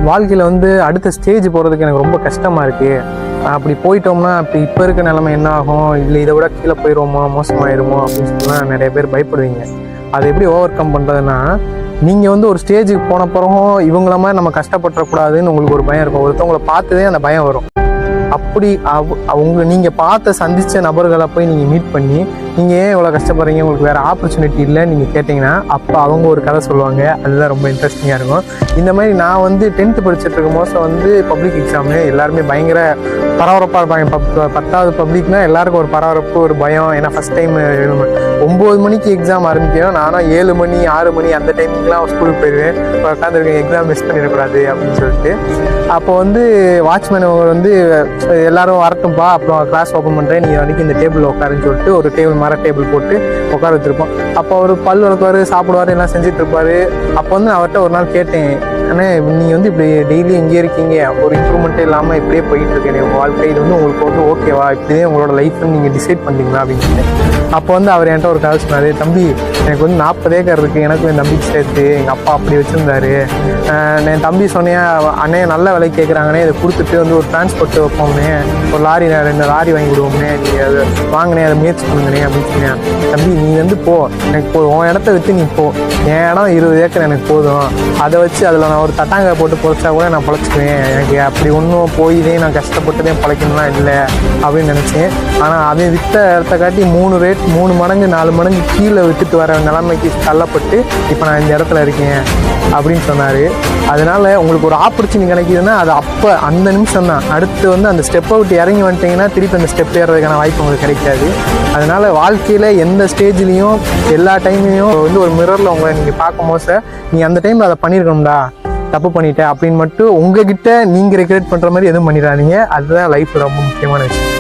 வாழ்க்கையில் வந்து அடுத்த ஸ்டேஜ் போகிறதுக்கு எனக்கு ரொம்ப கஷ்டமாக இருக்குது. அப்படி போயிட்டோம்னா இப்போ இருக்க நிலைமை என்ன ஆகும், இல்லை இதை விட கீழே போயிடுவோமோ, மோசமாயிருமோ அப்படின்னு சொன்னால் நிறைய பேர் பயப்படுவீங்க. அதை எப்படி ஓவர் கம் பண்ணுறதுன்னா, நீங்கள் வந்து ஒரு ஸ்டேஜுக்கு போன பிறகும் இவங்கள மாதிரி நம்ம கஷ்டப்பட்டுறக்கூடாதுன்னு உங்களுக்கு ஒரு பயம் இருக்கும். ஒருத்தவங்களை பார்த்ததே அந்த பயம் வரும். அப்படி நீங்கள் சந்தித்த நபர்களை போய் நீங்கள் மீட் பண்ணி நீங்கள் ஏன் இவ்வளோ கஷ்டப்படுறீங்க, உங்களுக்கு வேறு ஆப்பர்ச்சுனிட்டி இல்லைன்னு நீங்கள் கேட்டிங்கன்னா அப்போ அவங்க ஒரு கதை சொல்லுவாங்க. அதுதான் ரொம்ப இன்ட்ரெஸ்டிங்காக இருக்கும். இந்த மாதிரி நான் வந்து 10th படிச்சுட்டு இருக்கும் போது வந்து பப்ளிக் எக்ஸாமு எல்லாருமே பயங்கர பரபரப்பாக இருப்பாங்க. 10வது பப்ளிக்னா எல்லாருக்கும் ஒரு பரபரப்பு, ஒரு பயம். ஏன்னா ஃபஸ்ட் டைம் 9 மணிக்கு எக்ஸாம் ஆரம்பிக்கிறோம். நானும் 7 மணி 6 மணி அந்த டைமுக்குலாம் ஸ்கூலுக்கு போயிடுவேன். இப்போ உட்காந்துருக்கேன், எக்ஸாம் மிஸ் பண்ணிடக்கூடாது அப்படின்னு சொல்லிட்டு. அப்போ வந்து வாட்ச்மேன் வந்து எல்லாரும் வரட்டும்பா, அப்புறம் கிளாஸ் ஓப்பன் பண்ணுறேன், நீங்கள் வரைக்கும் இந்த டேபிளில் உட்காருன்னு சொல்லிட்டு ஒரு மர டேபிள் போட்டு உட்கார வச்சுருப்போம். அப்போ அவர் பல் வளர்க்குவார், சாப்பிடுவார், எல்லாம் செஞ்சுட்டு இருப்பார். அப்போ வந்து நான் அவர்கிட்ட ஒரு நாள் கேட்டேன், ஆனால் நீங்கள் வந்து இப்படி டெய்லி இங்கே இருக்கீங்க, ஒரு இம்ப்ரூவ்மெண்ட்டே இல்லாமல் இப்படியே போயிட்டு இருக்கேன் உங்கள் வாழ்க்கை, இது வந்து உங்களுக்கு வந்து ஓகேவா, இப்படியே உங்களோட லைஃப்னு நீங்கள் டிசைட் பண்ணிட்டீங்களா அப்படின்னு சொன்னேன். அப்போ வந்து அவர் என்கிட்ட ஒரு கதை சொன்னார், தம்பி எனக்கு வந்து 40 ஏக்கர் இருக்குது, எனக்கும் என் தம்பிக்கு சேர்த்து, எங்கள் அப்பா அப்படி வச்சுருந்தாரு. என் தம்பி சொன்னேன், அண்ணே நல்ல விலை கேட்குறாங்கண்ணே, இதை கொடுத்துட்டு வந்து ஒரு டிரான்ஸ்போர்ட் வைப்போம்னே, ஒரு லாரி 2 லாரி வாங்கி விடுவோம்னே, நீங்கள் அதை வாங்கினே, அதை முயற்சி பண்ணுங்கண்ணே அப்படின்னு சொன்னேன். தம்பி நீ வந்து போ, எனக்கு போ, உன் இடத்த விட்டு நீ போ, என் இடம் 20 ஏக்கர் எனக்கு போதும், அதை வச்சு அதில் நான் ஒரு தட்டாங்காய் போட்டு பொழைச்சா கூட நான் பொழைச்சிக்குவேன், எனக்கு அப்படி ஒன்றும் போயிதே நான் கஷ்டப்பட்டுதே பொழைக்கணும்லாம் இல்லை அப்படின்னு நினச்சேன். ஆனால் அதை விற்ற இடத்த காட்டி 3 மடங்கு 4 மடங்கு கீழே விட்டுட்டு வர நிலைமைக்கு தள்ளப்பட்டு இப்போ நான் இந்த இடத்துல இருக்கேன் அப்படின்னு சொன்னார். அதனால் உங்களுக்கு ஒரு ஆப்பர்ச்சுனிட்டி கிடைக்குதுன்னா அது அப்போ அந்த நிமிஷம் தான். அடுத்து வந்து அந்த ஸ்டெப்பை விட்டு இறங்கி வந்துட்டிங்கன்னா திருப்பி அந்த ஸ்டெப் ஏறதுக்கான வாய்ப்பு உங்களுக்கு கிடைக்காது. அதனால் வாழ்க்கையில் எந்த ஸ்டேஜ்லேயும் எல்லா டைம்லேயும் வந்து ஒரு மிரரில் உங்களை நீங்கள் பார்க்கும்போது நீங்கள் அந்த டைமில் அதை பண்ணியிருக்கணும்டா, தப்பு பண்ணிட்டேன் அப்படின்னு மட்டும் உங்ககிட்ட நீங்கள் ரெக்ரெட் பண்ணுற மாதிரி எதுவும் பண்ணிடாதீங்க. அதுதான் லைஃப்பில் ரொம்ப முக்கியமான விஷயம்.